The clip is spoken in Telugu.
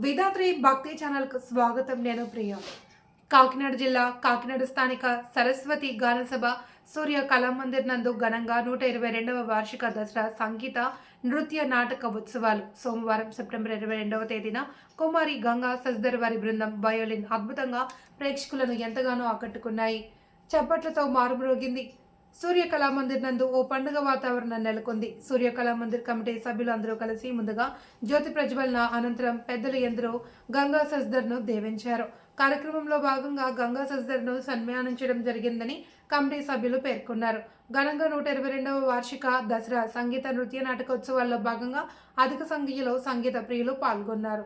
వేదాద్రి భక్తి ఛానల్కు స్వాగతం. నేను ప్రియ. కాకినాడ జిల్లా కాకినాడ స్థానిక సరస్వతి గానసభ సూర్య కళామందిర్ నందు ఘనంగా 122వ వార్షిక దసరా సంగీత నృత్య నాటక ఉత్సవాలు సోమవారం సెప్టెంబర్ 22వ తేదీన కుమారి గంగా సజ్దర్ వారి బృందం వయోలిన్ అద్భుతంగా ప్రేక్షకులను ఎంతగానో ఆకట్టుకున్నాయి. చప్పట్లతో మారుమ్రోగింది. సూర్య కళామందిర్ నందు ఓ పండుగ వాతావరణం నెలకొంది. సూర్య కళామందిర్ కమిటీ సభ్యులు అందరూ కలిసి ముందుగా జ్యోతి ప్రజ్వలన అనంతరం పెద్దలు ఎందరో గంగా సజ్దర్ను దీవించారు. కార్యక్రమంలో భాగంగా గంగా సజ్దర్ను సన్మానించడం జరిగిందని కమిటీ సభ్యులు పేర్కొన్నారు. ఘనంగా 122వ వార్షిక దసరా సంగీత నృత్య నాటకోత్సవాల్లో భాగంగా అధిక సంఖ్యలో సంగీత ప్రియులు పాల్గొన్నారు.